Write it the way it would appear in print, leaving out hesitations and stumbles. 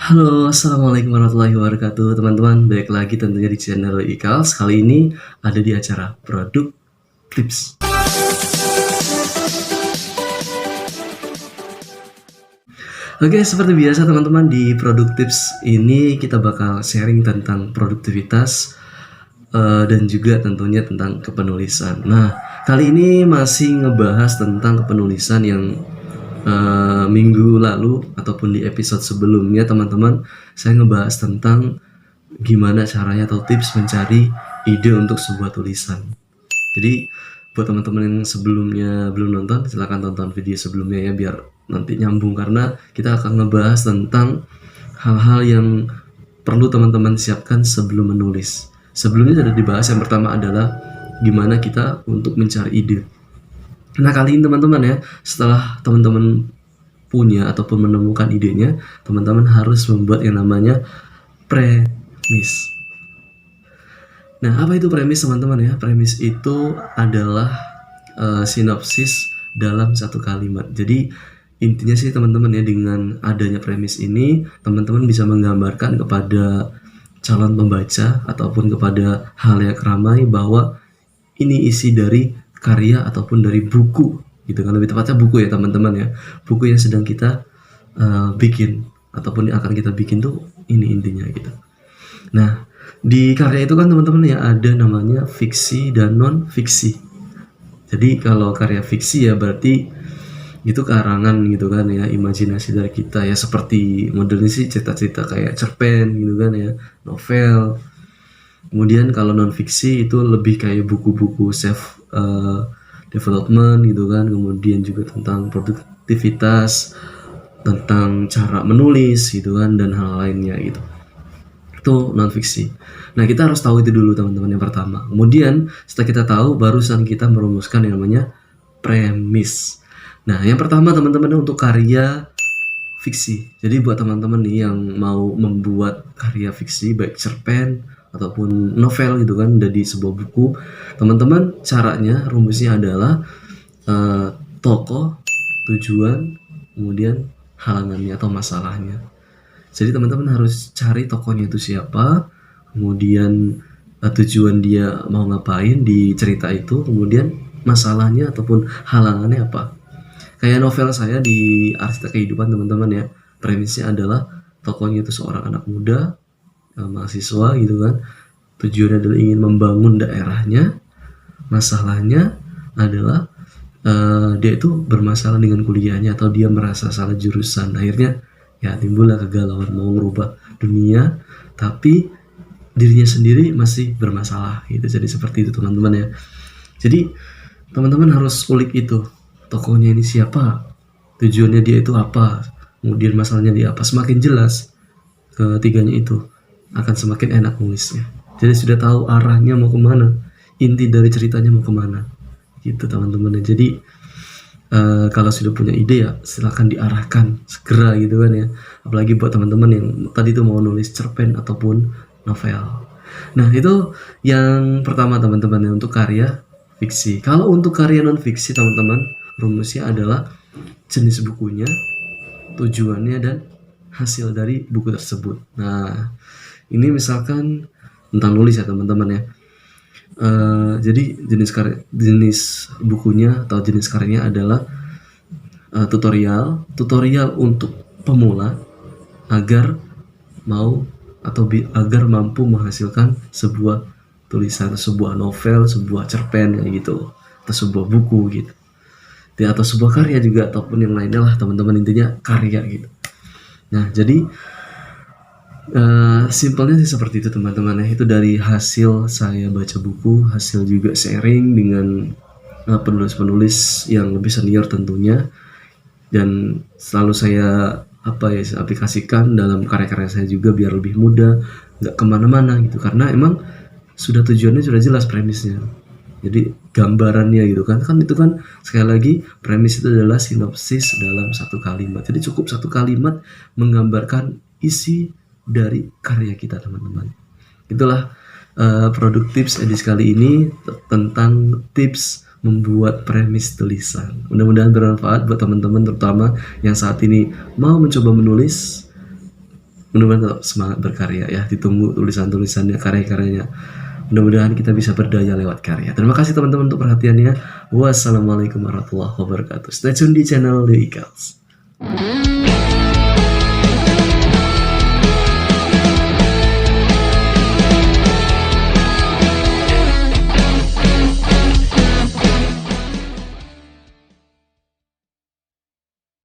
Halo, assalamualaikum warahmatullahi wabarakatuh, teman-teman. Baik lagi tentunya di channel Ikals. Kali ini ada di acara Produk Tips. Oke, seperti biasa teman-teman, di Produk Tips ini kita bakal sharing tentang produktivitas dan juga tentunya tentang kepenulisan. Nah, kali ini masih ngebahas tentang kepenulisan yang minggu lalu ataupun di episode sebelumnya teman-teman, saya ngebahas tentang gimana caranya atau tips mencari ide untuk sebuah tulisan. Jadi buat teman-teman yang sebelumnya belum nonton, silahkan tonton video sebelumnya ya, biar nanti nyambung, karena kita akan ngebahas tentang hal-hal yang perlu teman-teman siapkan sebelum menulis. Sebelumnya sudah dibahas, yang pertama adalah gimana kita untuk mencari ide. Nah, kali ini teman-teman ya, setelah teman-teman punya ataupun menemukan idenya, teman-teman harus membuat yang namanya premis. Nah, apa itu premis teman-teman ya? Premis itu adalah sinopsis dalam satu kalimat. Jadi intinya sih teman-teman ya, dengan adanya premis ini, teman-teman bisa menggambarkan kepada calon pembaca ataupun kepada halayak ramai bahwa ini isi dari karya ataupun dari buku, gitu kan, lebih tepatnya buku ya teman-teman ya, buku yang sedang kita bikin ataupun yang akan kita bikin tuh ini intinya gitu. Nah, di karya itu kan teman-teman ya ada namanya fiksi dan non fiksi. Jadi kalau karya fiksi ya berarti itu karangan gitu kan ya, imajinasi dari kita ya, seperti modelnya sih cerita-cerita kayak cerpen gitu kan ya, novel. Kemudian kalau non fiksi itu lebih kayak buku-buku self development gitu kan, kemudian juga tentang produktivitas, tentang cara menulis gitu kan, dan hal lainnya gitu. Itu non fiksi. Nah, kita harus tahu itu dulu teman-teman, yang pertama. Kemudian setelah kita tahu, barusan kita merumuskan yang namanya premis. Nah, yang pertama teman-teman untuk karya fiksi. Jadi buat teman-teman nih yang mau membuat karya fiksi, baik cerpen ataupun novel gitu kan, dari sebuah buku, teman-teman caranya, rumusnya adalah tokoh, tujuan, kemudian halangannya atau masalahnya. Jadi teman-teman harus cari tokohnya itu siapa, kemudian tujuan dia mau ngapain di cerita itu, kemudian masalahnya ataupun halangannya apa. Kayak novel saya di Arsitek Kehidupan teman-teman ya, premisnya adalah tokohnya itu seorang anak muda, mahasiswa gitu kan, tujuannya adalah ingin membangun daerahnya, masalahnya adalah dia itu bermasalah dengan kuliahnya atau dia merasa salah jurusan, akhirnya ya timbullah kegalauan mau merubah dunia tapi dirinya sendiri masih bermasalah gitu. Jadi seperti itu teman-teman ya. Jadi teman-teman harus ulik itu, tokohnya ini siapa, tujuannya dia itu apa, kemudian masalahnya dia apa. Semakin jelas ketiganya itu, akan semakin enak nulisnya. Jadi sudah tahu arahnya mau kemana, inti dari ceritanya mau kemana gitu teman-teman. Jadi kalau sudah punya ide ya silahkan diarahkan segera gitu kan ya, apalagi buat teman-teman yang tadi tuh mau nulis cerpen ataupun novel. Nah, itu yang pertama teman-teman ya, untuk karya fiksi. Kalau untuk karya non fiksi teman-teman, rumusnya adalah jenis bukunya, tujuannya, dan hasil dari buku tersebut. Nah, ini misalkan tentang nulis ya teman-teman ya. Jadi jenis bukunya atau jenis karyanya adalah tutorial untuk pemula agar agar mampu menghasilkan sebuah tulisan, sebuah novel, sebuah cerpen kayak gitu, atau sebuah buku gitu. Atau sebuah karya juga ataupun yang lainnya lah teman-teman, intinya karya gitu. Nah, jadi simpelnya sih seperti itu teman-teman ya. Itu dari hasil saya baca buku, hasil juga sharing dengan penulis-penulis yang lebih senior tentunya, dan selalu saya aplikasikan dalam karya-karya saya juga biar lebih mudah, nggak kemana-mana gitu, karena emang sudah tujuannya sudah jelas premisnya. Jadi gambarannya gitu kan itu kan sekali lagi, premis itu adalah sinopsis dalam satu kalimat. Jadi cukup satu kalimat menggambarkan isi dari karya kita teman-teman. Itulah produk tips edisi kali ini tentang tips membuat premis tulisan. Mudah-mudahan bermanfaat buat teman-teman, terutama yang saat ini mau mencoba menulis. Mudah-mudahan tetap semangat berkarya ya. Ditunggu tulisan-tulisannya, karya-karyanya. Mudah-mudahan kita bisa berdaya lewat karya. Terima kasih teman-teman untuk perhatiannya. Wassalamualaikum warahmatullahi wabarakatuh. Stay tune di channel The Ikals.